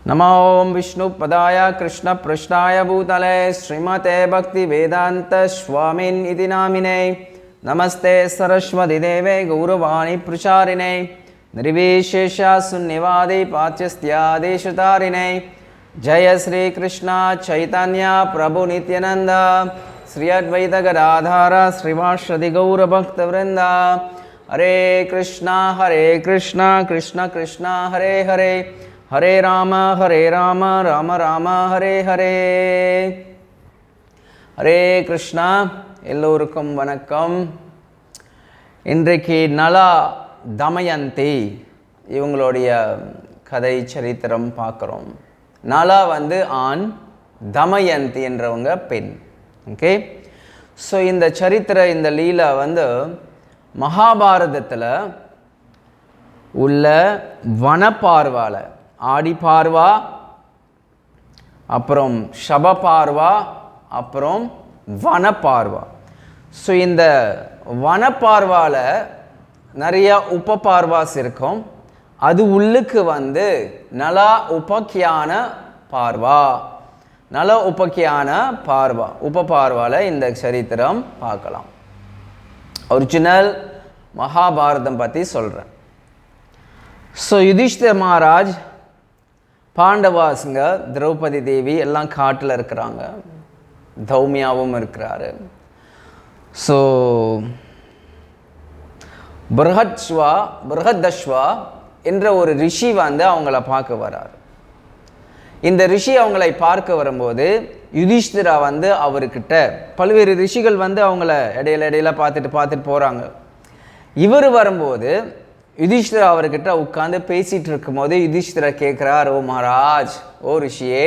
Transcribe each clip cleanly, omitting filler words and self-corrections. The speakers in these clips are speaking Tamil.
नमो विष्णुपदाय कृष्णपृष्ठाय भूतले श्रीमते भक्तिवेदान्त स्वामिन् इति नामिने नमस्ते सरस्वतीदेवे गौरवाणी प्रचारिणे निर्विशेष शून्यवादी पाच्यस्त्यादेशतारिणे जय श्री कृष्ण चैतन्य प्रभु नित्यानंद श्री अद्वैत गदाधर श्रीवासदि गौरभक्तवृंद हरे कृष्णा कृष्ण कृष्ण हरे हरे हरे राम राम राम हरे हरे हरे कृष्णा எல்லோருக்கும் வணக்கம். இன்றைக்கு நலா தமயந்தி இவங்களுடைய கதை சரித்திரம் பார்க்குறோம். நலா ஆண், தமயந்தி என்றவங்க பெண். ஓகே, ஸோ இந்த இந்த லீலா மகாபாரதத்தில் உள்ள வனப்பார்வால ஆடிப்பார்வா, அப்புறம் ஷபபார்வா, அப்புறம் வனப்பார்வா. ஸோ இந்த வனப்பார்வால நிறைய உபபார்வாஸ் இருக்கும். அது உள்ளுக்கு நல உபக்கியான பார்வா, நல உபக்கியான பார்வா, உபபார்வால இந்த சரித்திரம் பார்க்கலாம். ஒரிஜினல் மகாபாரதம் பற்றி சொல்கிறேன். ஸோ யுதிஷ்டிர மகாராஜ், பாண்டவாஸுங்க, திரௌபதி தேவி எல்லாம் காட்டில் இருக்கிறாங்க, தௌமியாவும் இருக்கிறாரு. ஸோ பிரகதஸ்வா என்ற ஒரு ரிஷி அவங்கள பார்க்க வராரு. இந்த ரிஷி அவங்களை பார்க்க வரும்போது யுதிஷ்டிரா அவர்கிட்ட பல்வேறு ரிஷிகள் அவங்கள இடையில பார்த்துட்டு போகிறாங்க. இவர் வரும்போது யுதிஷ்டிரா அவர்கிட்ட உட்காந்து பேசிகிட்டு இருக்கும்போது யுதிஷ்டிரா கேட்குறார், ஓ மகாராஜ், ஓ ரிஷியே,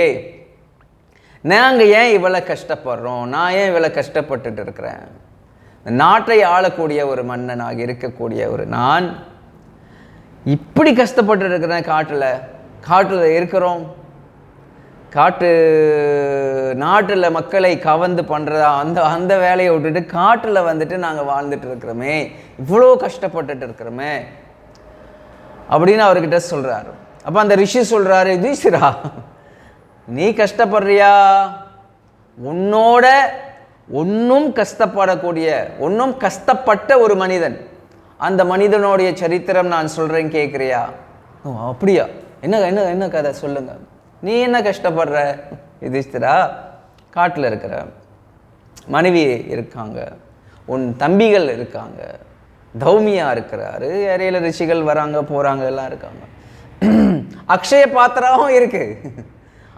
நாங்கள் ஏன் இவ்வளோ கஷ்டப்படுறோம்? நான் ஏன் இவ்வளோ கஷ்டப்பட்டுட்டு இருக்கிறேன்? நாட்டை ஆளக்கூடிய ஒரு மன்னனாக இருக்கக்கூடிய ஒரு நான் இப்படி கஷ்டப்பட்டு இருக்கிறேன். காட்டில் இருக்கிறோம், நாட்டில் மக்களை கவர்ந்து பண்ணுறதா அந்த வேலையை விட்டுட்டு காட்டில் நாங்கள் வாழ்ந்துட்டு இருக்கிறோமே, இவ்வளோ கஷ்டப்பட்டுட்டு இருக்கிறோமே அப்படின்னு அவர்கிட்ட சொல்கிறாரு. அப்போ அந்த ரிஷி சொல்கிறாரு, யுதிஷ்டிரா, நீ கஷ்டப்படுறியா? உன்னோட ஒன்றும் கஷ்டப்பட்ட ஒரு மனிதன், அந்த மனிதனுடைய சரித்திரம் நான் சொல்கிறேன், கேட்குறியா? ஓ அப்படியா, என்ன கதை சொல்லுங்க. நீ என்ன கஷ்டப்படுற? யுதிஷ்டிரா, காட்டில் இருக்கிற மனைவி இருக்காங்க, உன் தம்பிகள் இருக்காங்க, தௌமியா இருக்கிறாரு, இறையில ரிஷிகள் வராங்க போகிறாங்க, எல்லாம் இருக்காங்க, அக்ஷய பாத்திராவும் இருக்கு,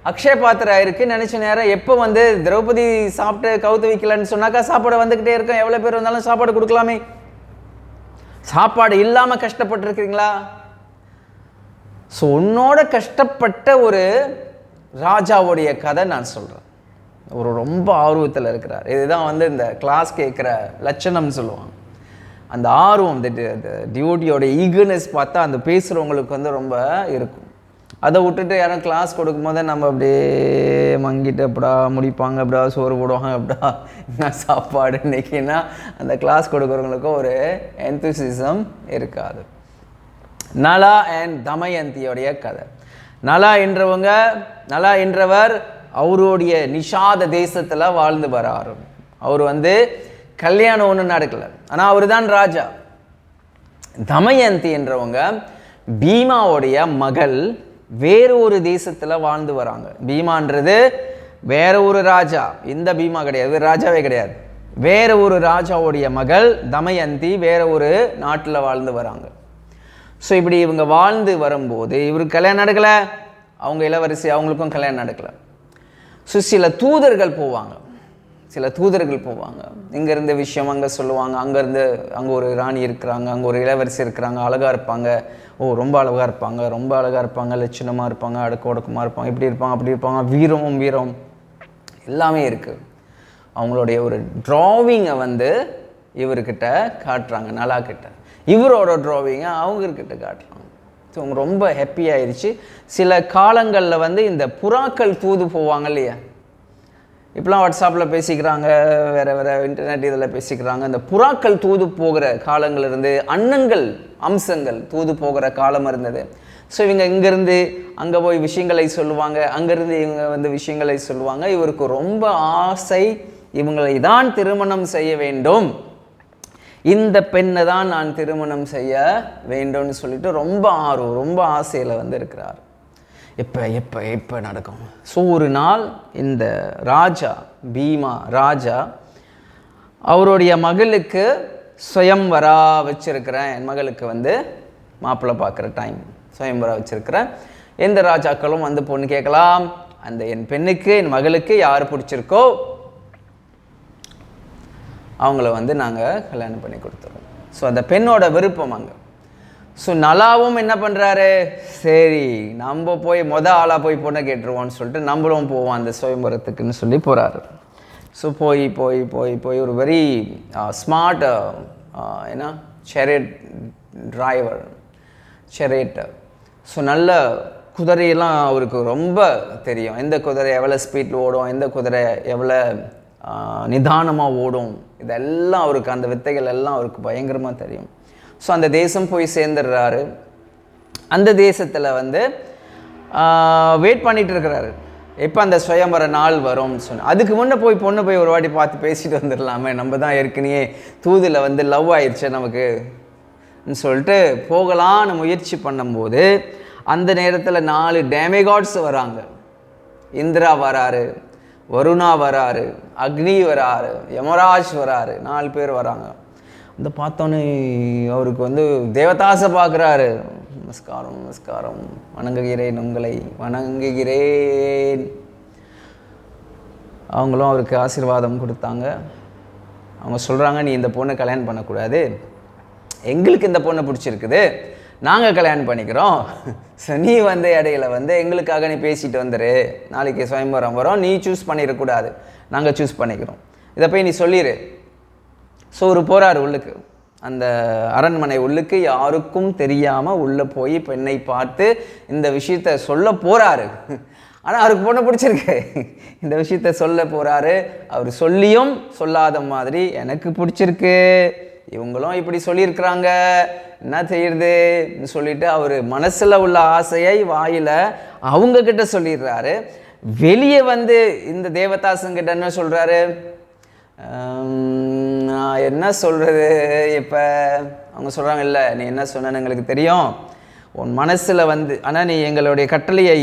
அக்ஷய பாத்திரா இருக்கு. நினச்ச நேரம் எப்போ திரௌபதி சாப்பிட்டு கவுத்து வைக்கலன்னு சொன்னாக்கா சாப்பாடு வந்துக்கிட்டே இருக்கும். எவ்வளோ பேர் வந்தாலும் சாப்பாடு கொடுக்கலாமே. சாப்பாடு இல்லாமல் கஷ்டப்பட்டுருக்கிறீங்களா? ஸோ உன்னோட கஷ்டப்பட்ட ஒரு ராஜாவுடைய கதை நான் சொல்கிறேன். ஒரு ரொம்ப ஆர்வத்தில் இருக்கிறார். இதுதான் இந்த கிளாஸ் கேட்குற லட்சணம்னு சொல்லுவாங்க. அந்த ஆர்வம், டியூட்டியோட ஈகர்னஸ் பார்த்தா அந்த பேசுகிறவங்களுக்கு ரொம்ப இருக்கும். அதை விட்டுட்டு யாரும் கிளாஸ் கொடுக்கும்போது நம்ம அப்படியே மங்கிட்டு எப்படா முடிப்பாங்க, எப்படா சோறு போடுவாங்க, எப்படா என்ன சாப்பாடு இன்னைக்குன்னா அந்த கிளாஸ் கொடுக்குறவங்களுக்கும் ஒரு எந்தூசிசம் இருக்காது. நலா அண்ட் தமயந்தியோடைய கதை. நலா என்றவர் அவருடைய நிஷாத தேசத்தில் வாழ்ந்து வராரு. அவர் கல்யாணம் ஒன்றும் நடக்கல, ஆனால் அவர் தான் ராஜா. தமயந்தி என்றவங்க பீமாவுடைய மகள், வேறு ஒரு தேசத்தில் வாழ்ந்து வராங்க. பீமான்றது வேற ஒரு ராஜா, இந்த பீமா கிடையாது, ராஜாவே கிடையாது, வேற ஒரு ராஜாவுடைய மகள் தமயந்தி வேற ஒரு நாட்டில் வாழ்ந்து வராங்க. ஸோ இப்படி இவங்க வாழ்ந்து வரும்போது இவருக்கு கல்யாணம் நடக்கலை, அவங்க இளவரசி அவங்களுக்கும் கல்யாணம் நடக்கலை. ஸோ சில தூதர்கள் போவாங்க, இங்கேருந்து விஷயம் அங்கே சொல்லுவாங்க. அங்கே ஒரு ராணி இருக்கிறாங்க, அங்கே ஒரு இளவரசி இருக்கிறாங்க, அழகாக இருப்பாங்க, ஓ ரொம்ப அழகாக இருப்பாங்க, லட்சணமாக இருப்பாங்க, ஒடுக்கமாக இருப்பாங்க, இப்படி இருப்பாங்க, அப்படி இருப்பாங்க, வீரம் எல்லாமே இருக்குது. அவங்களுடைய ஒரு ட்ராவிங்கை இவர்கிட்ட காட்டுறாங்க, நலா கிட்ட. இவரோட ட்ராவிங்கை அவங்கக்கிட்ட காட்டுறாங்க. ஸோ அவங்க ரொம்ப ஹாப்பி ஆயிடுச்சு. சில காலங்களில் இந்த புறாக்கள் தூது போவாங்க இல்லையா, இப்போலாம் வாட்ஸ்அப்பில் பேசிக்கிறாங்க, வேறு இன்டர்நெட் இதில் பேசிக்கிறாங்க. இந்த புறாக்கள் தூது போகிற காலங்கள் இருந்து, அன்னங்கள் அம்சங்கள் தூது போகிற காலம் இருந்தது. ஸோ இவங்க இங்கேருந்து அங்கே போய் விஷயங்களை சொல்லுவாங்க, அங்கேருந்து இவங்க வந்து விஷயங்களை சொல்லுவாங்க. இவருக்கு ரொம்ப ஆசை, இவங்களை தான் திருமணம் செய்ய வேண்டும், இந்த பெண்ணை தான் நான் திருமணம் செய்ய வேண்டும்னு சொல்லிட்டு ரொம்ப ஆர்வம், ரொம்ப ஆசையில் வந்து இருக்கிறார். எப்போ எப்போ எப்போ நடக்கும்? ஸோ ஒரு நாள் இந்த ராஜா, பீமா ராஜா அவருடைய மகளுக்கு சுயம்வரா வச்சிருக்கிறேன், என் மகளுக்கு வந்து மாப்பிள்ளை பார்க்குற டைம் சுயம்வரா வச்சிருக்கிறேன், எந்த ராஜாக்களும் வந்து பொண்ணு கேட்கலாம், அந்த என் பெண்ணுக்கு என் மகளுக்கு யார் பிடிச்சிருக்கோ அவங்கள வந்து நாங்கள் கல்யாணம் பண்ணி கொடுத்துருவோம். ஸோ அந்த பெண்ணோட விருப்பம் அங்கே. ஸோ நலாவும் என்ன பண்ணுறாரு, சரி நம்ம போய் ஆளாக போய் பொண்ணை கேட்டுருவோம்னு சொல்லிட்டு நம்மளும் போவோம் அந்த சுயம்பரத்துக்குன்னு சொல்லி போகிறாரு. ஸோ போய் போய் போய் போய் ஒரு வெரி ஸ்மார்ட் ஏன்னா சேரியட் டிரைவர், சேரியட். ஸோ நல்ல குதிரையெல்லாம் அவருக்கு ரொம்ப தெரியும், எந்த குதிரை எவ்வளோ ஸ்பீடில் ஓடும், எந்த குதிரை எவ்வளோ நிதானமாக ஓடும், இதெல்லாம் அவருக்கு அந்த வித்தைகள் எல்லாம் அவருக்கு பயங்கரமாக தெரியும். ஸோ அந்த தேசம் போய் சேர்ந்துடுறாரு. அந்த தேசத்தில் வந்து வெயிட் பண்ணிகிட்டு இருக்கிறாரு, எப்போ அந்த சுயம்பர நாள் வரும்னு சொன்ன. அதுக்கு முன்னே போய் பொண்ணு போய் ஒரு வாட்டி பார்த்து பேசிட்டு வந்துடலாமே, நம்ம தான் ஏற்கனவே தூதில் வந்து லவ் ஆயிடுச்சு நமக்குன்னு சொல்லிட்டு போகலான்னு முயற்சி பண்ணும்போது அந்த நேரத்தில் 4 டேமிகாட்ஸ் வராங்க. இந்திரா வராரு, வருணா வராரு, அக்னி வராரு, யமராஜ் வராரு, 4 பேர் வராங்க. அந்த பார்த்தோன்னே அவருக்கு வந்து தேவதாசை பார்க்குறாரு. நமஸ்காரம் நமஸ்காரம், வணங்குகிறேன், உங்களை வணங்குகிறேன். அவங்களும் அவருக்கு ஆசீர்வாதம் கொடுத்தாங்க. அவங்க சொல்கிறாங்க, நீ இந்த பொண்ணை கல்யாணம் பண்ணக்கூடாது, எங்களுக்கு இந்த பொண்ணை பிடிச்சிருக்குது, நாங்கள் கல்யாணம் பண்ணிக்கிறோம். ஸோ நீ வந்து இடையில வந்து எங்களுக்காக நீ பேசிட்டு வந்துரு, நாளைக்கு சுயம்பரம் வரும், நீ சூஸ் பண்ணிடக்கூடாது, நாங்கள் சூஸ் பண்ணிக்கிறோம், இதை போய் நீ சொல்லிடு. ஸோ ஒரு போகிறார் உள்ளுக்கு, அந்த அரண்மனை உள்ளுக்கு யாருக்கும் தெரியாமல் உள்ளே போய் பெண்ணை பார்த்து இந்த விஷயத்த சொல்ல போகிறாரு. ஆனால் அவருக்கு பொண்ணை பிடிச்சிருக்கு, இந்த விஷயத்த சொல்ல போகிறாரு. அவர் சொல்லியும் சொல்லாத மாதிரி எனக்கு பிடிச்சிருக்கு, இவங்களும் இப்படி சொல்லியிருக்கிறாங்க, என்ன செய்யறதுன்னு சொல்லிட்டு அவர் மனசில் உள்ள ஆசையை வாயில் அவங்கக்கிட்ட சொல்லிடுறாரு. வெளியே வந்து இந்த தேவதாசங்கிட்ட என்ன சொல்கிறாரு, நான் என்ன சொல்கிறது இப்போ? அவங்க சொல்கிறாங்க, இல்லை நீ என்ன சொன்னன்னு எங்களுக்கு தெரியும், உன் மனசில் வந்து, ஆனால் நீ எங்களுடைய கட்டளையை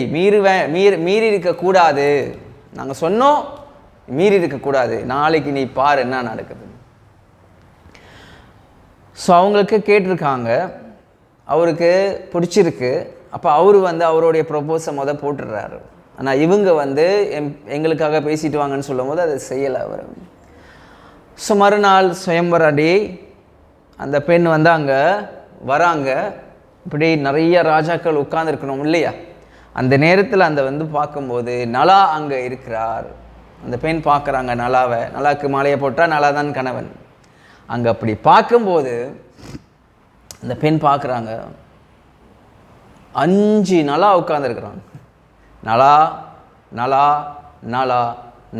மீறி இருக்கக்கூடாது, நாங்கள் சொன்னோம் மீறி இருக்கக்கூடாது, நாளைக்கு நீ பாரு என்ன நடக்குது. ஸோ அவங்களுக்கு கேட்டிருக்காங்க, அவருக்கு பிடிச்சிருக்கு. அப்போ அவர் வந்து அவருடைய ப்ரொப்போஸை போட்டுடுறாரு. ஆனால் இவங்க வந்து எங்களுக்காக பேசிட்டு வாங்கன்னு சொல்லும் போது அதை செய்யலை அவர். ஸோ மறுநாள் சுயம்பர டே, அந்த பெண் வந்து அங்கே வராங்க. இப்படி நிறைய ராஜாக்கள் உட்கார்ந்துருக்கணும் இல்லையா, அந்த நேரத்தில் அந்த வந்து பார்க்கும்போது நலா அங்கே இருக்கிறார். அந்த பெண் பார்க்குறாங்க நலாவை, நலாக்கு மாலையை போட்டால் நலா தான் கணவன். அங்கே அப்படி பார்க்கும்போது அந்த பெண் பார்க்குறாங்க, 5 நலா உட்காந்துருக்குறாங்க. நலா நலா நலா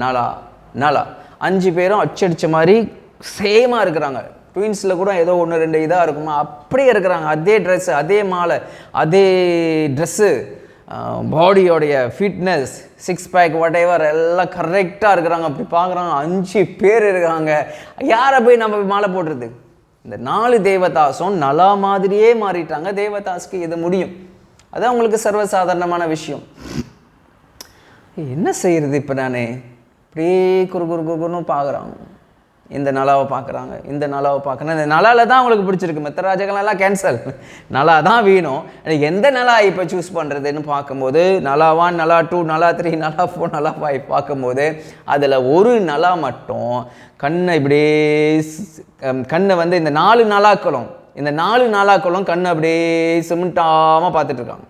நலா நலா 5 பேரும் அச்சடித்த மாதிரி சேமாக இருக்கிறாங்க. ட்வின்ஸில் கூட ஏதோ 1-2 இதாக இருக்குமா, அப்படியே இருக்கிறாங்க. அதே ட்ரெஸ்ஸு, அதே மாலை, அதே ட்ரெஸ்ஸு, பாடியோடைய ஃபிட்னஸ், 6 பேக் whatever எல்லாம் கரெக்டாக இருக்கிறாங்க. அப்படி பார்க்குறாங்க, 5 பேர் இருக்காங்க. யாரை போய் நம்ம மாலை போடுறது? இந்த 4 தேவதாசும் நலா மாதிரியே மாறிட்டாங்க. தேவதாஸ்க்கு இது முடியும், அது அவங்களுக்கு சர்வசாதாரணமான விஷயம். என்ன செய்கிறது இப்போ? நான் இப்படியே குறுன்னு பார்க்குறாங்க, இந்த நலாவை பார்க்குறாங்க, இந்த நலாவை பார்க்குறேன். இந்த நலாவில் தான் அவங்களுக்கு பிடிச்சிருக்கு, மற்ற ராஜாக்கள்லாம் கேன்சல், நலா தான் வேணும். எனக்கு எந்த நலா இப்போ சூஸ் பண்ணுறதுன்னு பார்க்கும்போது நலா 1, நலா 2, நலா 3, நலா 4, நலா 5 பார்க்கும்போது அதில் ஒரு நலா மட்டும் கண்ணை இப்படியே, கண்ணை வந்து இந்த 4 நலாக்களும் கண்ணை அப்படியே சிமிட்டாமல் பார்த்துட்ருக்காங்க.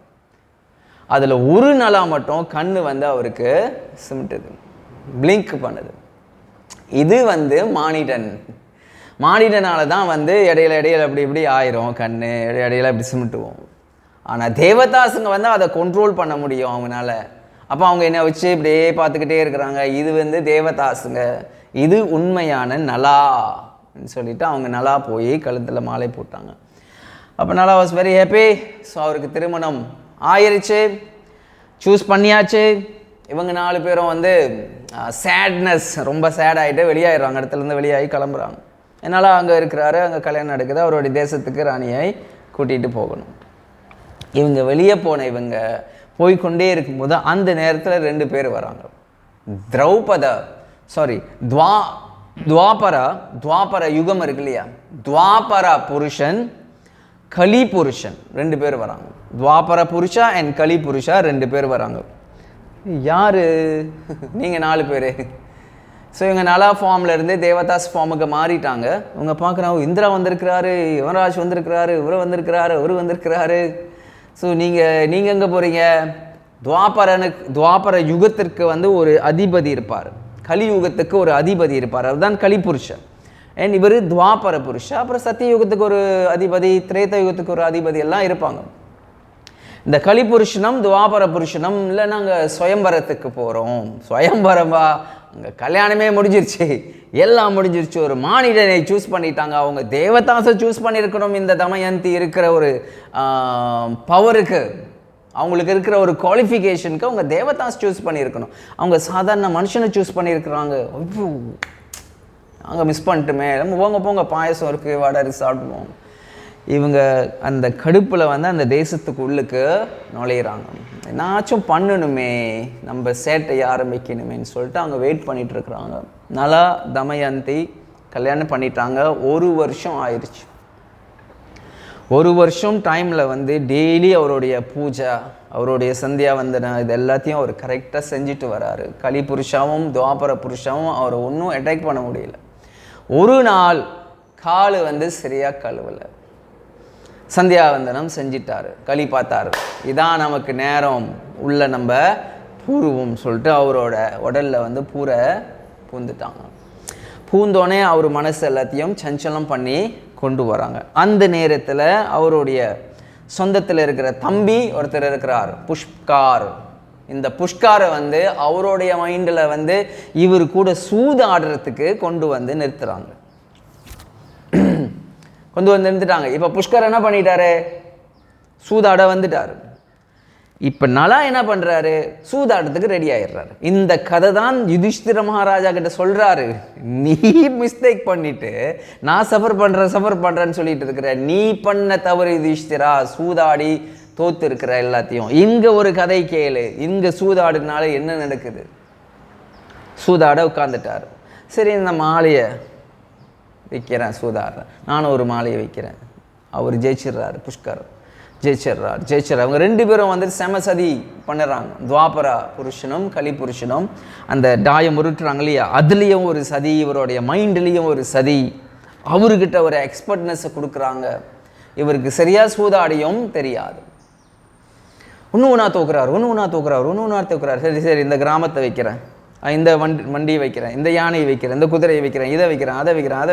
அதில் ஒரு நலா மட்டும் கண்ணு வந்து அவருக்கு சிமிட்டுது, பிளிங்க் பண்ணுது. இது வந்து மானிடனால தான் வந்து இடையில அப்படி ஆயிரும் கண்ணு, இடையில இப்படி சிமிட்டுவோம். ஆனால் தேவதாசுங்க வந்து அதை கண்ட்ரோல் பண்ண முடியும் அவங்களால. அப்போ அவங்க என்ன வச்சு இப்படியே பார்த்துக்கிட்டே இருக்கிறாங்க. இது வந்து தேவதாசுங்க, இது உண்மையான நலான்னு சொல்லிட்டு அவங்க நலா போய் கழுத்தில் மாலை போட்டாங்க. அப்போ நலா வாஸ் வெரி ஹாப்பி. ஸோ அவருக்கு திருமணம் ஆயிருச்சு, சூஸ் பண்ணியாச்சு. இவங்க 4 பேரும் வந்து சேட்னஸ், ரொம்ப சேட் ஆகிட்டு வெளியாயிடுறாங்க, இடத்துலேருந்து வெளியாகி கிளம்புறாங்க. என்னால் அங்கே இருக்கிறாரு, அங்கே கல்யாணம் நடக்குது, அவருடைய தேசத்துக்கு ராணியை கூட்டிகிட்டு போகணும். இவங்க வெளியே போன இவங்க போய்கொண்டே இருக்கும்போது அந்த நேரத்தில் 2 பேர் வராங்க. துவாபர யுகம் இருக்கு இல்லையா, துவாபர புருஷன், கலி புருஷன் 2 பேர் வராங்க. துவாபர புருஷா அண்ட் கலி புருஷா 2 பேர் வராங்க. யாரு? நீங்கள் 4 பேர். ஸோ இவங்க நலா ஃபார்மில் இருந்து தேவதாஸ் ஃபார்முக்கு மாறிட்டாங்க. இவங்க பார்க்குறாங்க, இந்திரா வந்திருக்கிறாரு, யுவராஜ் வந்திருக்கிறாரு, இவர் வந்திருக்கிறாரு. ஸோ நீங்கள் எங்கே போகிறீங்க? துவாபர யுகத்திற்கு வந்து ஒரு அதிபதி இருப்பார், கலியுகத்துக்கு ஒரு அதிபதி இருப்பார், அதுதான் கலிபுருஷன். அண்ட் இவர் துவாபர புருஷா. அப்புறம் சத்தியயுகத்துக்கு ஒரு அதிபதி, திரேத யுகத்துக்கு ஒரு அதிபதி எல்லாம் இருப்பாங்க. இந்த கலிபுருஷனம் துவாபர புருஷனம் இல்லை, நாங்கள் சுயம்பரத்துக்கு போகிறோம். சுயம்பரமா? அங்கே கல்யாணமே முடிஞ்சிருச்சு, எல்லாம் முடிஞ்சிருச்சு. ஒரு மானிடனை சூஸ் பண்ணிட்டாங்க. அவங்க தேவதாசை சூஸ் பண்ணியிருக்கணும். இந்த தமயந்தி இருக்கிற ஒரு பவருக்கு, அவங்களுக்கு இருக்கிற ஒரு குவாலிஃபிகேஷனுக்கு அவங்க தேவதாஸ் சூஸ் பண்ணியிருக்கணும். அவங்க சாதாரண மனுஷனை சூஸ் பண்ணியிருக்கிறாங்க. ஐயோ, நாங்கள் மிஸ் பண்ணிட்டுமே. போங்க பாயசம் இருக்குது, வடை சாப்பிடுவோம். இவங்க அந்த கடுப்பில் வந்து அந்த தேசத்துக்கு உள்ளுக்கு நுழையிறாங்க. என்னாச்சும் பண்ணணுமே, நம்ம சேட்டையை ஆரம்பிக்கணுமேன்னு சொல்லிட்டு அவங்க வெயிட் பண்ணிட்டு இருக்கிறாங்க. நல்லா தமயந்தி கல்யாணம் பண்ணிட்டாங்க. 1 வருஷம் ஆயிடுச்சு. 1 வருஷம் டைமில் வந்து டெய்லி அவருடைய பூஜை, அவருடைய சந்தியா வந்தனம், இது எல்லாத்தையும் அவர் கரெக்டாக செஞ்சுட்டு வராரு. கலி புருஷாவும் துவாபர புருஷாவும் அவரை ஒன்றும் அட்டாக் பண்ண முடியல. ஒரு நாள் கால் வந்து சரியாக கழுவலை, சந்தியாவந்தனம் செஞ்சிட்டாரு. களி பார்த்தாரு, இதான் நமக்கு நேரம், உள்ள நம்ம பூருவோம் சொல்லிட்டு அவரோட உடலில் வந்து பூரை பூந்துட்டாங்க. பூந்தோடனே அவர் மனசு எல்லாத்தையும் சஞ்சலம் பண்ணி கொண்டு வராங்க. அந்த நேரத்தில் அவருடைய சொந்தத்தில் இருக்கிற தம்பி ஒருத்தர் இருக்கிறார், புஷ்கார். இந்த புஷ்காரை வந்து அவருடைய மைண்டில் வந்து இவர் கூட சூது ஆடுறதுக்கு கொண்டு வந்து நிறுத்துறாங்க. நிறுத்திட்டாங்க. இப்போ புஷ்கர் என்ன பண்ணிட்டாரு? சூதாட வந்துட்டாரு. இப்போ நலா என்ன பண்ணுறாரு? சூதாட்டத்துக்கு ரெடி ஆயிடுறாரு. இந்த கதை தான் யுதிஷ்டிர மகாராஜா கிட்ட சொல்கிறாரு, நீ மிஸ்டேக் பண்ணிட்டு நான் சஃபர் பண்ணுறேன்னு சொல்லிட்டு இருக்கிற, நீ பண்ண தவறு யுதிஷ்டிரா, சூதாடி தோத்து இருக்கிற எல்லாத்தையும். இங்கே ஒரு கதை கேளு, இங்கே சூதாடுனால என்ன நடக்குது? சூதாட உட்காந்துட்டார். சரி, இந்த மாலையை வைக்கிறேன், சூதாடுறேன், நானும் ஒரு மாலையை வைக்கிறேன். அவர் ஜெயிச்சிடுறாரு, புஷ்கர் ஜெயிச்சிடுறார். அவங்க 2 பேரும் வந்து செமசதி பண்ணுறாங்க. துவாபரா புருஷனும் கலி புருஷனும் அந்த டாயம் உருட்டுறாங்க இல்லையா, அதுலேயும் ஒரு சதி, இவருடைய மைண்ட்லேயும் ஒரு சதி. அவர்கிட்ட ஒரு எக்ஸ்பர்ட்னஸை கொடுக்குறாங்க. இவருக்கு சரியாக சூதாடியும் தெரியாது. ஒன்று தூக்குறாரு. சரி இந்த கிராமத்தை வைக்கிறேன், இந்த வண்டியை வைக்கிறேன், இந்த யானையை வைக்கிறேன், இந்த குதிரையை வைக்கிறேன், இதை வைக்கிறேன், அதை வைக்கிறேன்.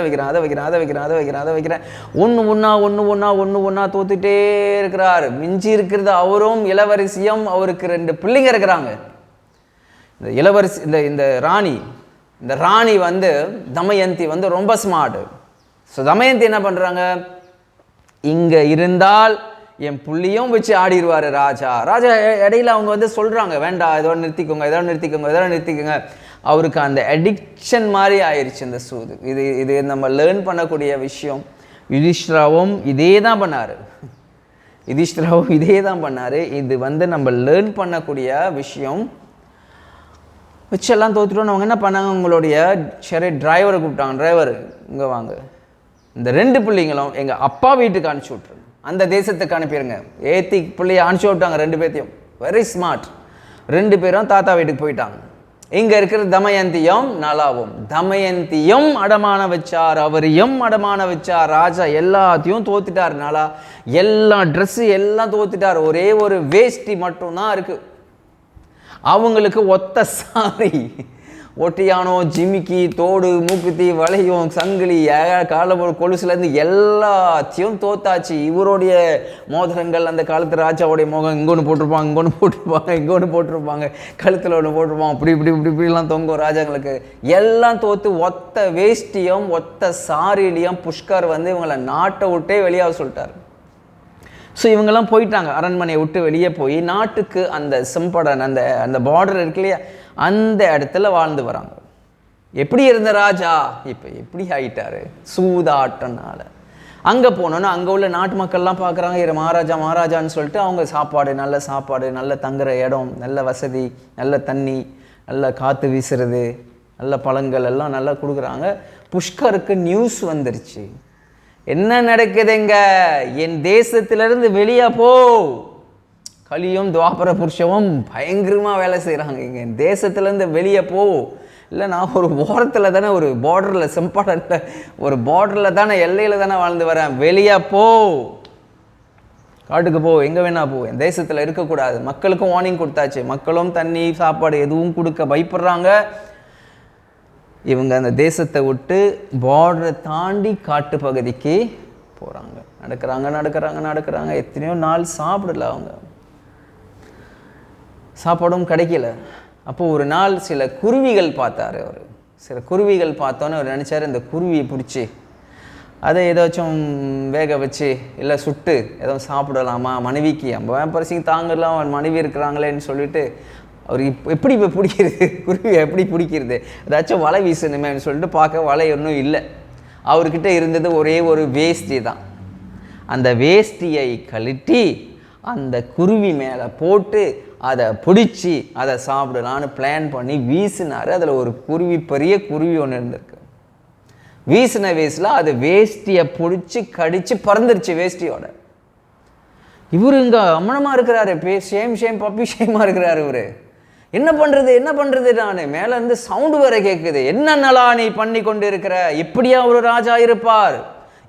ஒன்று ஒன்றா தோத்துட்டே இருக்கிறார். மிஞ்சி இருக்கிறது அவரும் இளவரசியும். அவருக்கு 2 பிள்ளைங்க இருக்கிறாங்க. இந்த இளவரசி, இந்த ராணி வந்து தமயந்தி வந்து ரொம்ப ஸ்மார்ட். ஸோ தமயந்தி என்ன பண்ணுறாங்க, இங்கே இருந்தால் என் புள்ளியும் வச்சு ஆடிடுவார் ராஜா. இடையில அவங்க வந்து சொல்கிறாங்க, வேண்டாம், இதோட நிறுத்திக்கோங்க. அவருக்கு அந்த அடிக்ஷன் மாதிரி ஆயிடுச்சு இந்த சூது. இது நம்ம லேர்ன் பண்ணக்கூடிய விஷயம். யுதிஷ்டிராவும் இதே தான் பண்ணார். இது வந்து நம்ம லேர்ன் பண்ணக்கூடிய விஷயம். வச்செல்லாம் தோத்துட்டோன்னு அவங்க என்ன பண்ணாங்க, உங்களுடைய சரி டிரைவரை கூப்பிட்டாங்க. டிரைவர் இங்கே வாங்க, இந்த 2 பிள்ளைங்களும் எங்கள் அப்பா வீட்டுக்கு அனுப்பிச்சி விட்ருங்க, அந்த தேசத்துக்கு அனுப்பிடுங்க. ஏற்றி பிள்ளைய அனுப்பிச்சி விட்டாங்க 2 பேர்த்தையும். Very smart. 2 பேரும் தாத்தா வீட்டுக்கு போயிட்டாங்க. இங்கே இருக்கிற தமயந்தியும் நலாவும். தமயந்தியும் அடமான வச்சார், அவரையும் அடமான வச்சார். ராஜா எல்லாத்தையும் தோத்துட்டார். நலா எல்லா ட்ரெஸ்ஸு எல்லாம் தோத்துட்டார். ஒரே ஒரு வேஷ்டி மட்டும்தான் இருக்கு. அவங்களுக்கு ஒத்த சாரி, ஒட்டியானோ, ஜிமிக்கி, தோடு, மூக்குத்தி, வளையும், சங்கிலி, கால கொலுசுலேருந்து எல்லாத்தையும் தோத்தாச்சு. இவருடைய மோதிரங்கள், அந்த காலத்து ராஜாவுடைய மோகம் இங்கொன்று போட்டிருப்பாங்க, கழுத்தில் ஒன்று போட்டிருப்பாங்க, இப்படிலாம் தொங்கும் ராஜாங்களுக்கு. எல்லாம் தோத்து ஒத்த வேஷ்டியும் ஒத்த சாரிலையும் புஷ்கர் வந்து இவங்களை நாட்டை விட்டே வெளியாக சொல்லிட்டார். ஸோ இவங்கெல்லாம் போயிட்டாங்க, அரண்மனையை விட்டு வெளியே போய் நாட்டுக்கு அந்த செம்படன் அந்த அந்த பார்டர் இருக்கு இல்லையா, அந்த இடத்துல வாழ்ந்து வராங்க. எப்படி இருந்த ராஜா இப்போ எப்படி ஆயிட்டாரு சூதாட்டனால. அங்கே போனோன்னா அங்கே உள்ள நாட்டு மக்கள்லாம் பார்க்குறாங்க, இரு மகாராஜா மகாராஜான்னு சொல்லிட்டு அவங்க சாப்பாடு, நல்ல சாப்பாடு, நல்ல தங்குற இடம், நல்ல வசதி, நல்ல தண்ணி, நல்ல காற்று வீசுறது, நல்ல பழங்கள் எல்லாம் நல்லா கொடுக்குறாங்க. புஷ்கருக்கு நியூஸ் வந்துருச்சு, என்ன நடக்குதுங்க, என் தேசத்திலிருந்து வெளியே போ. கலியும் துவாபர புருஷமும் பயங்கரமாக வேலை செய்கிறாங்க, இங்கே என் தேசத்துலேருந்து வெளியே போ. இல்லை நான் ஒரு ஓரத்தில் தானே, ஒரு பார்டரில் செம்பாடனில் ஒரு பார்டரில் தானே, எல்லையில் தானே வாழ்ந்து வரேன், வெளியே போ, காட்டுக்கு போ, எங்கே வேணா போ, என் தேசத்தில் இருக்கக்கூடாது. மக்களுக்கும் வார்னிங் கொடுத்தாச்சு, மக்களும் தண்ணி சாப்பாடு எதுவும் கொடுக்க பயப்படுறாங்க. இவங்க அந்த தேசத்தை விட்டு பார்டரை தாண்டி காட்டு பகுதிக்கு போகிறாங்க. நடக்கிறாங்க நடக்கிறாங்க நடக்கிறாங்க, எத்தனையோ நாள் சாப்பிடல, அவங்க சாப்பாடும் கிடைக்கல. அப்போ ஒரு நாள் சில குருவிகள் பார்த்தாரு அவர். சில குருவிகள் பார்த்தோன்னே அவர் நினச்சார், இந்த குருவியை பிடிச்சி அதை ஏதாச்சும் வேக வச்சு இல்லை சுட்டு ஏதோ சாப்பிடலாமா, மனைவிக்கு நம்ம பரிசு தாங்கலாம், மனைவி இருக்கிறாங்களேன்னு சொல்லிட்டு அவர் எப்படி இப்போ பிடிக்கிறது, குருவி எப்படி பிடிக்கிறது, ஏதாச்சும் வலை வீசணுமேன்னு சொல்லிட்டு பார்க்க வலை ஒன்றும் இல்லை. அவர்கிட்ட இருந்தது ஒரே ஒரு வேஷ்டி தான். அந்த வேஷ்டியை கழட்டி அந்த குருவி மேலே போட்டு அதை பிடிச்சி அதை சாப்பிடலான்னு பிளான் பண்ணி வீசினார். அதில் ஒரு குருவி, பெரிய குருவி ஒன்று இருந்திருக்கு. வீசின வேஸ்டில் அது வேஷ்டியை பிடிச்சி கடிச்சு பறந்துருச்சு வேஷ்டியோட. இவர் இங்கே அம்மனமாக இருக்கிறாரு, ஷேம் பப்பி ஷேமாக இருக்கிறாரு. இவர் என்ன பண்ணுறது நான் மேலேருந்து சவுண்டு வர கேட்குது, என்ன நலா நீ பண்ணி கொண்டு இருக்கிற, இப்படியா ஒரு ராஜா இருப்பார்,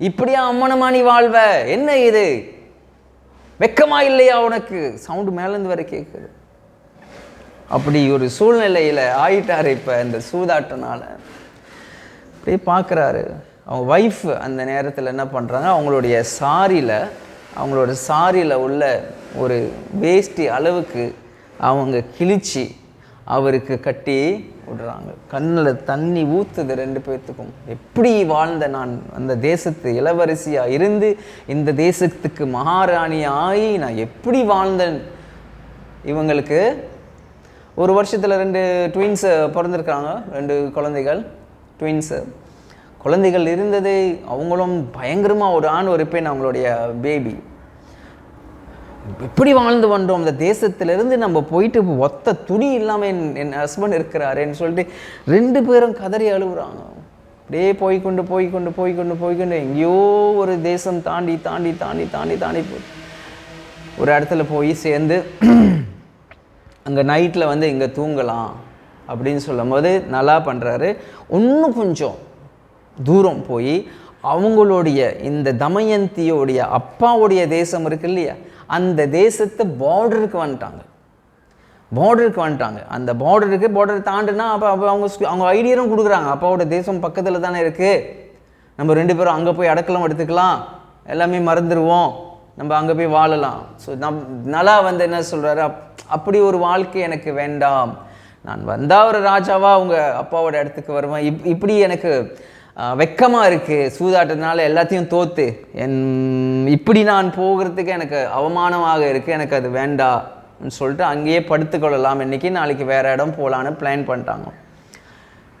இப்படியா அம்மனமா நீ வாழ்வ, என்ன இது, வெக்கமா இல்லையா உனக்கு, சவுண்டு மேலேருந்து வர கேட்குது. அப்படி ஒரு சூழ்நிலையில் ஆயிட்டாரு இப்போ இந்த சூதாட்டனால. அப்படியே பார்க்குறாரு. அவங்க ஒய்ஃப் அந்த நேரத்தில் என்ன பண்ணுறாங்க, அவங்களோட சாரியில் உள்ள ஒரு வேஷ்டி அளவுக்கு அவங்க கிழிச்சு அவருக்கு கட்டி விடுறாங்க. கண்ணில் தண்ணி ஊற்றுது ரெண்டு பேர்த்துக்கும். எப்படி வாழ்ந்த நான், அந்த தேசத்து இளவரசியாக இருந்து இந்த தேசத்துக்கு மகாராணியாகி நான் எப்படி வாழ்ந்தேன். இவங்களுக்கு ஒரு வருஷத்தில் 2 ட்வின்ஸு பிறந்திருக்காங்க, 2 குழந்தைகள் இருந்தது. அவங்களும் பயங்கரமாக ஒரு ஆண் ஒரு பெண் அவங்களுடைய பேபி. எப்படி வாழ்ந்து வந்தோம், அந்த தேசத்திலிருந்து நம்ம போயிட்டு ஒத்த துணி இல்லாமல் என் ஹஸ்பண்ட் இருக்கிறாருன்னு சொல்லிட்டு 2 பேரும் கதறி அழுகுறாங்க. அப்படியே போய்கொண்டு எங்கேயோ ஒரு தேசம் தாண்டி போய் ஒரு இடத்துல போய் சேர்ந்து அங்கே நைட்டில் வந்து இங்கே தூங்கலாம் அப்படின்னு சொல்லும் போது நல்லா பண்ணுறாரு. இன்னும் கொஞ்சம் தூரம் போய் அவங்களுடைய இந்த தமயந்தியோடைய அப்பாவுடைய தேசம் இருக்கு இல்லையா, அந்த தேசத்தை பார்டருக்கு வந்துட்டாங்க. அந்த பார்டர் தாண்டுனா அப்போ அவங்க ஐடியாவும் கொடுக்குறாங்க, அப்பாவோட தேசம் பக்கத்தில் தானே இருக்குது, நம்ம 2 பேரும் அங்கே போய் அடக்கலாம் எடுத்துக்கலாம், எல்லாமே மறந்துடுவோம், நம்ம அங்கே போய் வாழலாம். ஸோ நல்லா வந்து என்ன சொல்கிறாரு, அப்படி ஒரு வாழ்க்கை எனக்கு வேண்டாம், நான் வந்தால் ஒரு ராஜாவாக அவங்க அப்பாவோட இடத்துக்கு வருவேன், இப்படி எனக்கு வெக்கமாக இருக்குது, சூதாட்டத்தினால எல்லாத்தையும் தோற்று இப்படி நான் போகிறதுக்கு எனக்கு அவமானமாக இருக்குது, எனக்கு அது வேண்டாம்னு சொல்லிட்டு அங்கேயே படுத்துக்கொள்ளலாம், இன்றைக்கி நாளைக்கு வேறு இடம் போகலான்னு பிளான் பண்ணிட்டாங்க.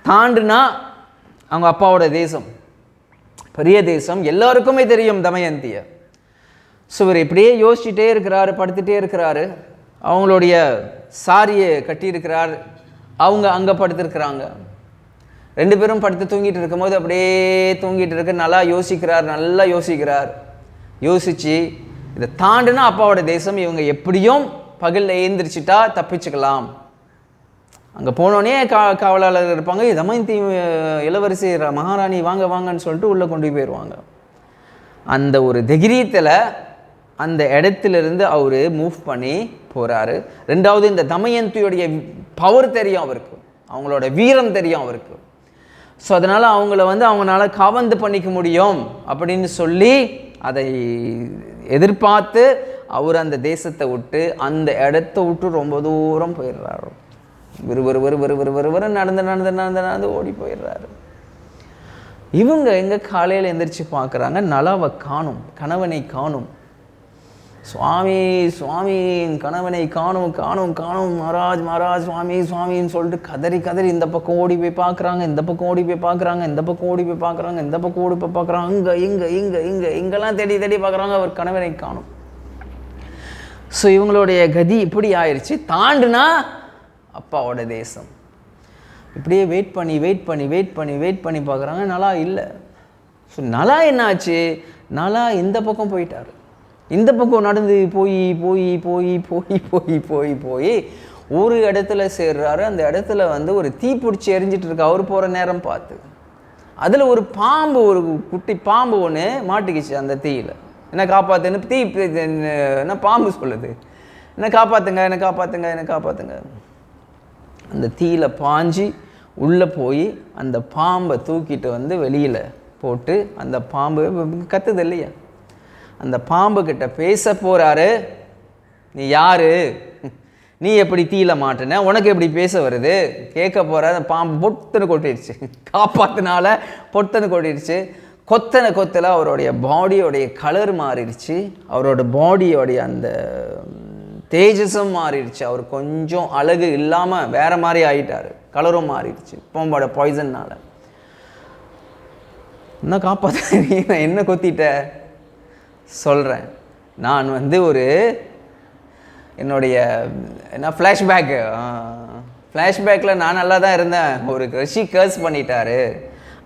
தாண்டுனா அவங்க அப்பாவோட தேசம் பெரிய தேசம், எல்லாருக்குமே தெரியும் தமயந்தியை. ஸோ இவர் இப்படியே யோசிச்சுட்டே இருக்கிறாரு, படுத்துகிட்டே இருக்கிறாரு. அவங்களுடைய சாரியை கட்டியிருக்கிறார், அவங்க அங்கே படுத்துருக்குறாங்க. 2 பேரும் படுத்து தூங்கிட்டு இருக்கும்போது அப்படியே தூங்கிட்டு இருக்க நல்லா யோசிக்கிறார். யோசித்து இதை தாண்டுனா அப்பாவோட தேசம், இவங்க எப்படியும் பகலில் எழுந்திரிச்சிட்டா தப்பிச்சுக்கலாம். அங்கே போனோடனே காவலாளர் இருப்பாங்க, தமயந்தி இளவரசி மகாராணி வாங்கன்னு சொல்லிட்டு உள்ளே கொண்டு போயிடுவாங்க. அந்த ஒரு தைரியத்தில் அந்த இடத்துலேருந்து அவர் மூவ் பண்ணி போகிறாரு. 2வது இந்த தமயந்தியோடைய பவர் தெரியும் அவருக்கு, அவங்களோட வீரம் தெரியும் அவருக்கு. ஸோ அதனால் அவங்களால கவர்ந்து பண்ணிக்க முடியும் அப்படின்னு சொல்லி அதை எதிர்பார்த்து அவர் அந்த தேசத்தை விட்டு அந்த இடத்த விட்டு ரொம்ப தூரம் போயிடுறாரு. விறுவிறு நடந்து ஓடி போயிடுறாரு. இவங்க எங்கே காலையில் எந்திரிச்சு பார்க்குறாங்க, நலாவை காணும், கணவனை காணும். சுவாமி சுவாமி கணவனை காணும் காணும் காணும் மகாராஜ் மகாராஜ் சுவாமி சுவாமின்னு சொல்லிட்டு கதறி கதறி இந்த பக்கம் ஓடி போய் பார்க்குறாங்க, இந்த பக்கம் ஓடி போய் பார்க்குறாங்க, இந்த பக்கம் ஓடி போய் பார்க்குறாங்க, இந்த பக்கம் ஓடி போய் பார்க்குறாங்க, அங்கே இங்கே இங்கே இங்கே இங்கெல்லாம் தேடி தேடி பார்க்குறாங்க, அவர் கணவனை காணும். ஸோ இவங்களுடைய கதி இப்படி ஆயிடுச்சு. தாண்டுனா அப்பாவோட தேசம். இப்படியே வெயிட் பண்ணி வெயிட் பண்ணி வெயிட் பண்ணி வெயிட் பண்ணி பார்க்குறாங்க, நல்லா இல்லை. ஸோ நல்லா என்னாச்சு, நல்லா இந்த பக்கம் போயிட்டார். இந்த பக்கம் நடந்து போய் போய் போய் போய் போய் போய் போய் ஒரு இடத்துல சேர்றாரு. அந்த இடத்துல வந்து ஒரு தீ பிடிச்சி எரிஞ்சிட்டு இருக்கு அவர் போகிற நேரம் பார்த்து. அதில் ஒரு பாம்பு, ஒரு குட்டி பாம்பு ஒன்று மாட்டிக்கிச்சு அந்த தீயில். என்ன காப்பாற்றுன்னு தீ என்ன பாம்பு சொல்லுது, என்ன காப்பாற்றுங்க என்ன காப்பாற்றுங்க என்ன காப்பாற்றுங்க. அந்த தீயில் பாஞ்சி உள்ளே போய் அந்த பாம்பை தூக்கிட்டு வந்து வெளியில் போட்டு அந்த பாம்பு கத்துது இல்லையா, அந்த பாம்புக்கிட்ட பேச போகிறாரு. நீ யாரு, நீ எப்படி தீயில மாட்டின, உனக்கு எப்படி பேச வருது கேட்க போகிற. அந்த பாம்பு பொட்டுன்னு கொட்டிடுச்சு, காப்பாத்தினால பொட்டுன்னு கொட்டிடுச்சு. கொத்தனை கொத்தல அவருடைய பாடியோடைய கலர் மாறிடுச்சு, அவரோட பாடியோடைய அந்த தேஜஸும் மாறிடுச்சு. அவர் கொஞ்சம் அழகு இல்லாமல் வேற மாதிரி ஆகிட்டார், கலரும் மாறிடுச்சு பாம்போட பாய்சன்னால. என்ன காப்பாற்ற என்ன கொத்திட்ட சொல்கிறேன். நான் வந்து ஒரு என்னுடைய என்ன ஃப்ளாஷ்பேக்கில் நான் நல்லா தான் இருந்தேன். ஒரு ரிஷி கேர்ஸ் பண்ணிட்டாரு,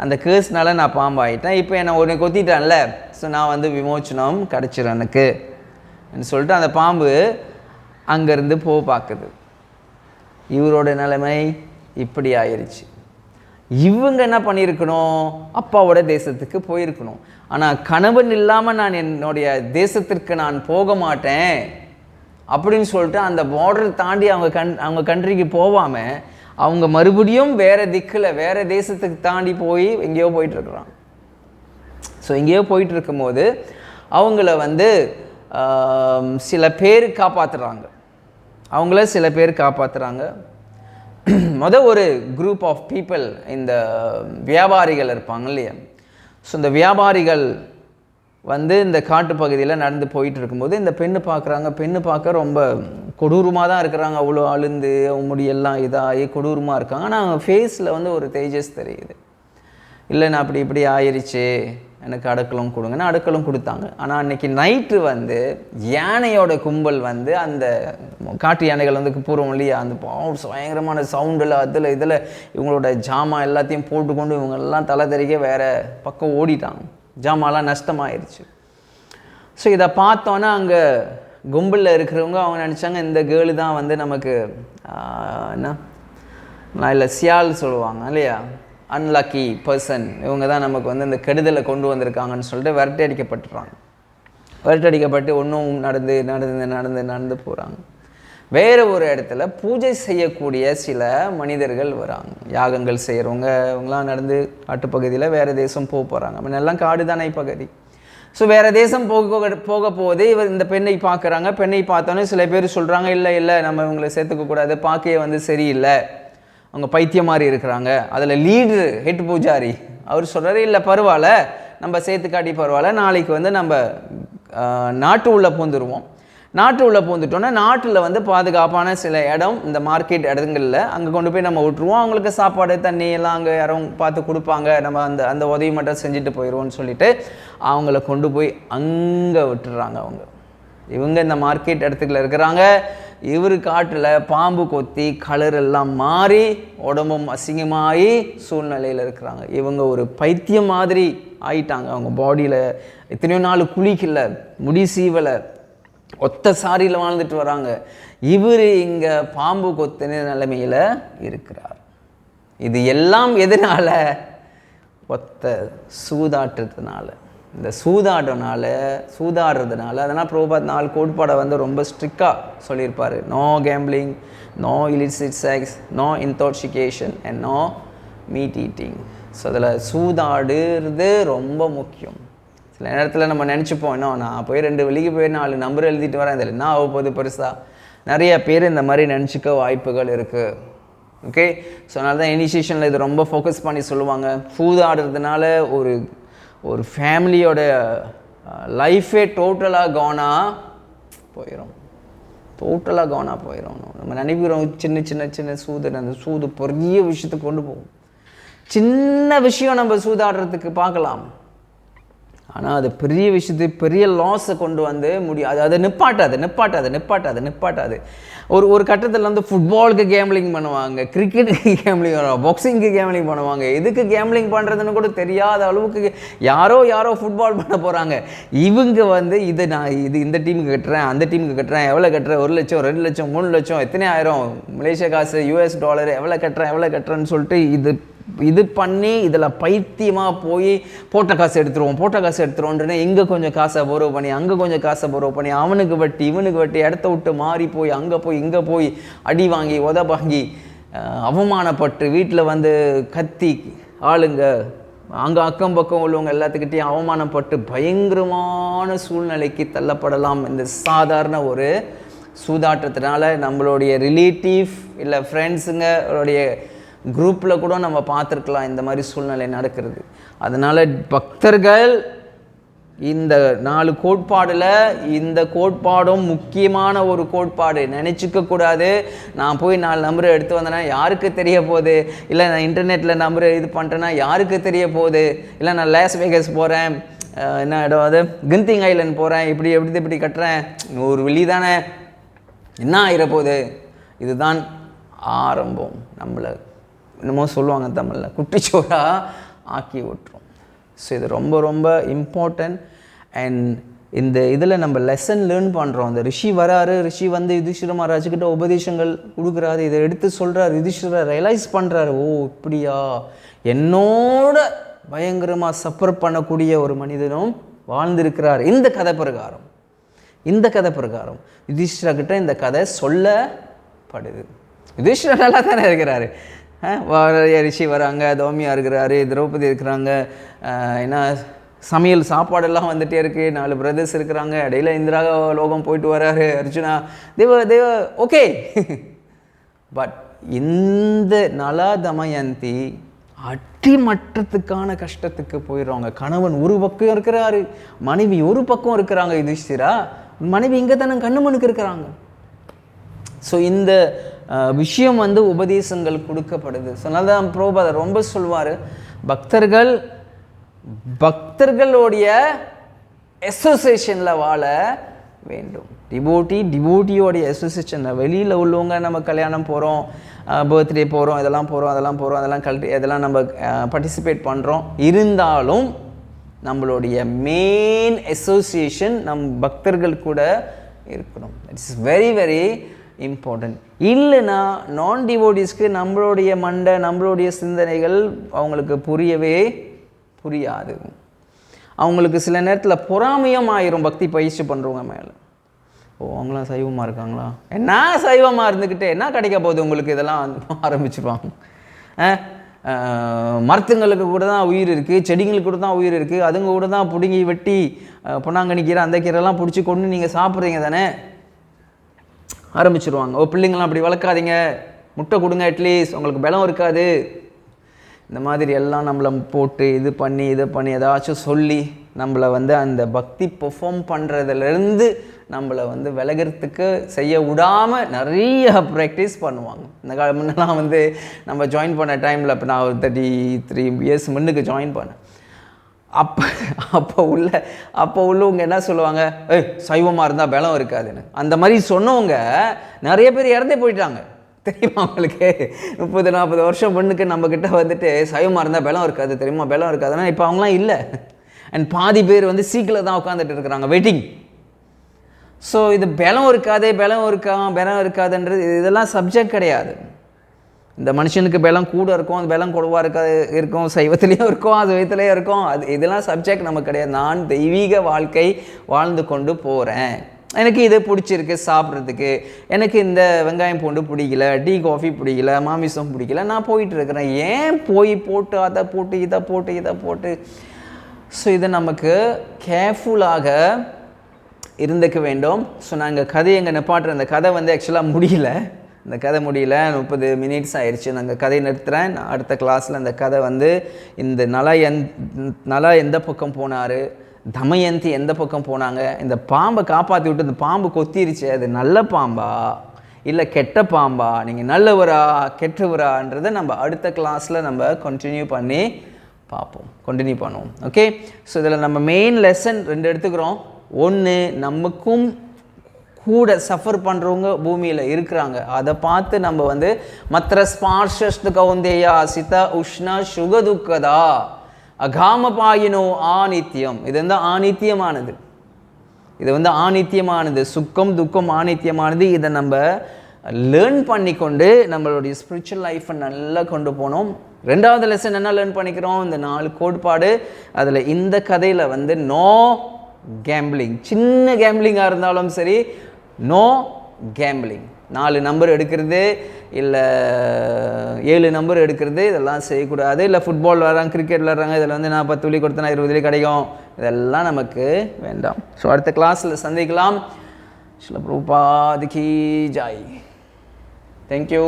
அந்த கேர்ஸ்னால நான் பாம்பாயிட்டேன். இப்போ என்னை ஒன்று கொத்திட்டான்ல, ஸோ நான் வந்து விமோச்சனம் கிடச்சிரும் எனக்கு சொல்லிட்டு அந்த பாம்பு அங்கேருந்து பார்க்குது. இவரோட நிலைமை இப்படி ஆயிடுச்சு. இவங்க என்ன பண்ணியிருக்கணும், அப்பாவோட தேசத்துக்கு போயிருக்கணும். ஆனால் கணவன் இல்லாமல் நான் என்னுடைய தேசத்திற்கு நான் போக மாட்டேன் அப்படின்னு சொல்லிட்டு அந்த பார்டர் தாண்டி அவங்க கண்ட்ரிக்கு போகாமல் அவங்க மறுபடியும் வேறு திக்கில் வேறு தேசத்துக்கு தாண்டி போய் எங்கேயோ போயிட்டுருக்குறாங்க. ஸோ எங்கேயோ போயிட்டு இருக்கும்போது அவங்கள வந்து சில பேர் காப்பாற்றுறாங்க. ஒரு குரூப் ஆஃப் பீப்புள், இந்த வியாபாரிகள் இருப்பாங்க இல்லையா. ஸோ இந்த வியாபாரிகள் வந்து இந்த காட்டு பகுதியில் நடந்து போயிட்டு இருக்கும்போது இந்த பெண்ணு பார்க்குறாங்க. பெண்ணு பார்க்க ரொம்ப கொடூரமாக தான் இருக்கிறாங்க, அவ்வளோ அழுந்து முடியெல்லாம் இதாகி கொடூரமாக இருக்காங்க. ஆனால் அவங்க ஃபேஸில் வந்து ஒரு தேஜஸ் தெரியுது. இல்லை நான் அப்படி இப்படி ஆயிடுச்சு, எனக்கு அடக்கலம் கொடுங்கன்னா அடக்கலம் கொடுத்தாங்க. ஆனால் அன்றைக்கி நைட்டு வந்து யானையோட கும்பல் வந்து அந்த காட்டு யானைகள் வந்து பூர்வம் இல்லையா, அந்த பயங்கரமான சவுண்டில் அதில் இதில் இவங்களோட ஜாமான் எல்லாத்தையும் போட்டுக்கொண்டு இவங்கெல்லாம் தலை தெறிக்க வேறு பக்கம் ஓடிட்டாங்க. ஜாமான்லாம் நஷ்டமாயிருச்சு. ஸோ இதை பார்த்தோன்னா அங்கே கும்பலில் இருக்கிறவங்க அவங்க நினச்சாங்க இந்த கேர்ளு தான் வந்து நமக்கு என்ன நான் இல்லை சியால் சொல்லுவாங்க இல்லையா, அன்லக்கி பர்சன், இவங்க தான் நமக்கு வந்து இந்த கெடுதலை கொண்டு வந்திருக்காங்கன்னு சொல்லிட்டு விரட்டடிக்கப்பட்டு ஒன்றும் நடந்து போகிறாங்க. வேறு ஒரு இடத்துல பூஜை செய்யக்கூடிய சில மனிதர்கள் வராங்க, யாகங்கள் செய்கிறவங்க. இவங்களாம் நடந்து காட்டுப்பகுதியில் வேறு தேசம் போகிறாங்க. முன்னெல்லாம் காடு தானே பகுதி. ஸோ வேறு தேசம் போக போது இவர் இந்த பெண்ணை பார்க்குறாங்க. பெண்ணை பார்த்தோன்னே சில பேர் சொல்கிறாங்க இல்லை நம்ம இவங்களை சேர்த்துக்கக்கூடாது, பார்க்கையே வந்து சரியில்லை, அவங்க பைத்தியம் மாதிரி இருக்கிறாங்க. அதில் லீடரு ஹெட் பூஜாரி அவர் சொல்கிறாரு இல்லை பரவாயில்ல, நம்ம சேர்த்து காட்டி பரவாயில்ல, நாளைக்கு வந்து நம்ம நாட்டு உள்ளே பூந்துருவோம். நாட்டு உள்ளே பூந்துட்டோன்னா நாட்டில் வந்து பாதுகாப்பான சில இடம், இந்த மார்க்கெட் இடங்களில் அங்கே கொண்டு போய் நம்ம விட்டுருவோம். அவங்களுக்கு சாப்பாடு தண்ணி எல்லாம் அங்கே யாரும் பார்த்து கொடுப்பாங்க, நம்ம அந்த உதவி மட்டும் செஞ்சுட்டு போயிடுவோம்னு சொல்லிட்டு அவங்கள கொண்டு போய் அங்கே விட்டுறாங்க. இவங்க இந்த மார்க்கெட் இடத்துக்குள்ள இருக்கிறாங்க. இவர் காட்டில் பாம்பு கொத்தி கலர் எல்லாம் மாறி உடம்பும் அசிங்கமாகி சூழ்நிலையில் இருக்கிறாங்க. இவங்க ஒரு பைத்தியம் மாதிரி ஆயிட்டாங்க. அவங்க பாடியில் எத்தனையோ நாள் குளிக்கல, முடி சீவலை, ஒத்த சாரியில் வாழ்ந்துட்டு வராங்க. இவர் இங்கே பாம்பு கொத்தின நிலைமையில் இருக்கிறார். இது எல்லாம் எதனால? ஒத்த சூதாட்டத்தினால. இந்த சூதாடுறதுனால அதனால் பிரபுபாத் 4 கோட்பாடை வந்து ரொம்ப ஸ்ட்ரிக்டாக சொல்லியிருப்பார். No gambling, no illicit sex, no intoxication and no meat eating. So அதில் சூதாடுறது ரொம்ப முக்கியம். சில நேரத்தில் நம்ம நினச்சிப்போம், இன்னும் நான் போய் 2 வெளிக்கு போய் 4 நம்பர் எழுதிட்டு வரேன், இதில் என்ன ஆக போகுது பெருசாக. நிறைய பேர் இந்த மாதிரி நினச்சிக்க வாய்ப்புகள் இருக்குது. ஓகே, ஸோ அதனால தான் இனிஷியேஷனில் இது ரொம்ப ஃபோக்கஸ் பண்ணி சொல்லுவாங்க. சூதாடுறதுனால ஒரு ஃபேமிலியோட லைஃபே டோட்டலாக கவனா போயிடும். டோட்டலாக கவனம் போயிடும். நம்ம நினைக்கிறோம் சின்ன சின்ன சின்ன சூது, அந்த சூது பெரிய விஷயத்துக்கு கொண்டு போகும். சின்ன விஷயம் நம்ம சூதாடுறதுக்கு பார்க்கலாம், ஆனால் அது பெரிய விஷயத்துக்கு பெரிய லாஸை கொண்டு வந்து முடியாது. அதை நிப்பாட்டாது. ஒரு கட்டத்தில் வந்து ஃபுட்பாலுக்கு கேம்லிங் பண்ணுவாங்க, கிரிக்கெட்டுக்கு கேம்லிங் பண்ணுவாங்க, பாக்ஸிங்க்கு கேம்லிங் பண்ணுவாங்க. எதுக்கு கேம்லிங் பண்ணுறதுன்னு கூட தெரியாத அளவுக்கு யாரோ ஃபுட்பால் பண்ண போகிறாங்க. இவங்க வந்து இந்த டீமுக்கு கட்டுறேன், அந்த டீமுக்கு கட்டுறேன், எவ்வளோ கட்டுறேன், 1 லட்சம் 2 லட்சம் 3 லட்சம் எத்தனை ஆயிரம் மலேசியா காசு US டாலர் எவ்வளோ கட்டுறேன்னு சொல்லிட்டு இது பண்ணி இதில் பைத்தியமாக போய் போட்ட காசு எடுத்துருவோன்றே இங்கே கொஞ்சம் காசை borrow பண்ணி அங்கே கொஞ்சம் காசை borrow பண்ணி அவனுக்கு வட்டி இவனுக்கு வட்டி இடத்த விட்டு மாறி போய் அங்கே போய் இங்கே போய் அடி வாங்கி உதவாங்கி அவமானப்பட்டு வீட்டில் வந்து கத்தி ஆளுங்க அங்கே அக்கம் பக்கம் உள்ளவங்க எல்லாத்துக்கிட்டையும் அவமானப்பட்டு பயங்கரமான சூழ்நிலைக்கு தள்ளப்படலாம். இந்த சாதாரண ஒரு சூதாட்டத்தினால நம்மளுடைய ரிலேட்டிவ் இல்லை ஃப்ரெண்ட்ஸுங்களுடைய குரூப்பில் கூட நம்ம பார்த்துருக்கலாம் இந்த மாதிரி சூழ்நிலை நடக்கிறது. அதனால் பக்தர்கள் இந்த 4 கோட்பாடில் இந்த கோட்பாடும் முக்கியமான ஒரு கோட்பாடு. நினச்சிக்க கூடாது நான் போய் 4 நம்பரை எடுத்து வந்தேன்னா யாருக்கு தெரிய போகுது, இல்லை நான் இன்டர்நெட்டில் நம்பரை இது பண்ணிட்டேன்னா யாருக்கு தெரிய போகுது, இல்லை நான் லாஸ் வேகஸ் போகிறேன், என்ன இடம் அது கந்திங் ஐலண்ட் போகிறேன், இப்படி கட்டுறேன், 100 வெள்ளி தானே, என்ன ஆகிடப்போகுது. இதுதான் ஆரம்பம். நம்மளை என்னமோ சொல்லுவாங்க தமிழில் குட்டிச்சோராக ஆக்கி விட்டுரும். ஸோ இது ரொம்ப ரொம்ப இம்பார்ட்டன்ட். அண்ட் இந்த இதில் நம்ம லெசன் லேர்ன் பண்ணுறோம். அந்த ரிஷி வராரு, ரிஷி வந்து யுதிஷ்டிர மகாராஜுக்கிட்ட உபதேசங்கள் கொடுக்குறாரு, இதை எடுத்து சொல்கிறார். யுதிஷ்டிரர் ரியலைஸ் பண்ணுறாரு, ஓ இப்படியா, என்னோட பயங்கரமாக சஃபர் பண்ணக்கூடிய ஒரு மனிதனும் வாழ்ந்திருக்கிறார். இந்த கதை பிரகாரம் யுதிஷ்டிரர்கிட்ட இந்த கதை சொல்லப்படுது. யுதிஷ்டிரர் நல்லா தானே இருக்கிறாரு, ரிஷி வராங்க, தௌமியா இருக்கிறாரு, திரௌபதி இருக்கிறாங்க, ஏன்னா சமையல் சாப்பாடெல்லாம் வந்துகிட்டே இருக்குது, 4 பிரதர்ஸ் இருக்கிறாங்க, இடையில இந்திரா லோகம் போயிட்டு வராரு, அர்ஜுனா தேவ ஓகே. பட் இந்த நலா தமயந்தி அடிமட்டத்துக்கான கஷ்டத்துக்கு போயிடுறாங்க. கணவன் ஒரு பக்கம் இருக்கிறாரு, மனைவி ஒரு பக்கம் இருக்கிறாங்க. யுதிஷ்டிரா மனைவி இங்கே தானே கண்ணு மனுக்கு இருக்கிறாங்க. ஸோ இந்த விஷயம் வந்து உபதேசங்கள் கொடுக்கப்படுது. ஸோ அதனால தான் பிரபுபாதர் ரொம்ப சொல்வார், பக்தர்களுடைய அசோசியேஷனில் வாழ வேண்டும். டிவோட்டியோடைய அசோசியேஷனில் வெளியில் உள்ளவங்க நம்ம கல்யாணம் போகிறோம், பர்த்டே போகிறோம், இதெல்லாம் நம்ம பார்ட்டிசிபேட் பண்ணுறோம். இருந்தாலும் நம்மளுடைய மெயின் அசோசியேஷன் பக்தர்கள் கூட இருக்கணும். It's very very important. இல்லைன்னா நான் டிவோட்டிஸ்க்கு நம்மளுடைய நம்மளுடைய சிந்தனைகள் அவங்களுக்கு புரியாது. அவங்களுக்கு சில நேரத்தில் பொறாமையும் ஆயிரும் பக்தி பயிற்சி பண்ணுறவங்க மேலே. ஓ அவங்களாம் சைவமாக இருக்காங்களா, என்ன சைவமாக இருந்துக்கிட்டு என்ன கிடைக்க போகுது உங்களுக்கு, இதெல்லாம் ஆரம்பிச்சிருவாங்க. மரத்துங்களுக்கு கூட தான் உயிர் இருக்குது, செடிங்களுக்கு கூட தான் உயிர் இருக்குது, அதுங்க கூட தான் பிடுங்கி வெட்டி பொன்னாங்கண்ணி கீரை அந்த கீரைலாம் பிடிச்சி கொண்டு நீங்கள் சாப்பிட்றீங்க தானே ஆரம்பிச்சிருவாங்க. ஓ பிள்ளைங்களாம் அப்படி வளர்க்காதீங்க, முட்டை கொடுங்க, அட்லீஸ்ட் உங்களுக்கு பலம் இருக்காது. இந்த மாதிரி எல்லாம் நம்மளை போட்டு இது பண்ணி ஏதாச்சும் சொல்லி நம்மளை வந்து அந்த பக்தி பெர்ஃபார்ம் பண்ணுறதுலேருந்து நம்மளை வந்து விலகிறதுக்கு செய்ய விடாமல் நிறைய ப்ராக்டிஸ் பண்ணுவாங்க. இந்த முன்னெல்லாம் வந்து நம்ம ஜாயின் பண்ண டைமில், இப்போ நான் ஒரு 33 இயர்ஸ் முன்னுக்கு ஜாயின் பண்ணேன். அப்போ உள்ளவங்க என்ன சொல்லுவாங்க, சைவமாக இருந்தால் பலம் இருக்காதுன்னு. அந்த மாதிரி சொன்னவங்க நிறைய பேர் இறந்தே போயிட்டாங்க தெரியுமா அவங்களுக்கு. 30-40 வருஷம் முன்னுக்கு நம்மக்கிட்ட வந்துட்டு சைவமாக இருந்தால் பலம் இருக்காது தெரியுமா, பலம் இருக்காதுன்னா இப்போ அவங்களாம் இல்லை. அண்ட் பாதி பேர் வந்து சீக்கில் தான் உட்காந்துட்டு இருக்கிறாங்க வெயிட்டிங். ஸோ இது பலம் இருக்காதுன்றது இதெல்லாம் சப்ஜெக்ட் கிடையாது. இந்த மனுஷனுக்கு பலம் கூட இருக்கும், அது பலம் குறைவாக இருக்கும், சைவத்துலேயும் இருக்கும், அது வயத்துலேயும் இருக்கும், இதெல்லாம் சப்ஜெக்ட் நமக்கு கிடையாது. நான் தெய்வீக வாழ்க்கை வாழ்ந்து கொண்டு போகிறேன், எனக்கு இது பிடிச்சிருக்கு சாப்பிட்றதுக்கு, எனக்கு இந்த வெங்காயம் பூண்டு பிடிக்கல, டீ காஃபி பிடிக்கல, மாமிசம் பிடிக்கல, நான் போயிட்டுருக்கிறேன். ஏன் போட்டு அதை போட்டு இதை போட்டு ஸோ இதை நமக்கு கேர்ஃபுல்லாக இருந்துக்க வேண்டும். ஸோ நாங்கள் கதையை எங்கே நிப்பாட்டுறேன். இந்த கதை வந்து ஆக்சுவலாக முடியல, 30 மினிட்ஸ் ஆயிடுச்சு. நாங்கள் கதையை நிறுத்துகிறேன். அடுத்த கிளாஸில் அந்த கதை வந்து இந்த நலா எந்த பக்கம் போனார், தமயந்தி எந்த பக்கம் போனாங்க, இந்த பாம்பை காப்பாற்றி விட்டு இந்த பாம்பு கொத்திருச்சு, அது நல்ல பாம்பா இல்லை கெட்ட பாம்பா, நீங்கள் நல்லவரா கெட்டவரான்றதை நம்ம அடுத்த கிளாஸில் நம்ம கண்டினியூ பண்ணுவோம். ஓகே, ஸோ இதில் நம்ம மெயின் லெசன் 2 எடுத்துக்கிறோம். ஒன்று, நமக்கும் கூட சஃபர் பண்ணுறவங்க பூமியில் இருக்கிறாங்க, அதை பார்த்து நம்ம வந்து மற்ற ஸ்பார்ஷஸ்து கௌந்தேயா சித உஷ்ண சுகதுக்கதா அகாமபாயினோ ஆனித்யம், இது வந்து ஆனித்தியமானது, சுக்கம் துக்கம் ஆனித்தியமானது. இதை நம்ம லேர்ன் பண்ணிக்கொண்டு நம்மளுடைய ஸ்பிரிச்சுவல் லைஃப்பை நல்லா கொண்டு போனோம். 2வது லெசன் என்ன லேர்ன் பண்ணிக்கிறோம், இந்த 4 கோட்பாடு. அதில் இந்த கதையில் வந்து நோ கேம்பிளிங், சின்ன கேம்பிளிங்காக இருந்தாலும் சரி, நோ கேம்பிளிங். 4 நம்பர் எடுக்கிறது இல்லை 7 நம்பர் எடுக்கிறது இதெல்லாம் செய்யக்கூடாது. இல்லை ஃபுட்பால் விளாட்றாங்க, கிரிக்கெட் விளாட்றாங்க, இதில் வந்து நான் 10 துளி கொடுத்தேன்னா 20 துளி கிடைக்கும், இதெல்லாம் நமக்கு வேண்டாம். ஸோ அடுத்த கிளாஸில் சந்திக்கலாம். ஸ்ரீல பிரபுபாத் கி ஜெய். தேங்க்யூ.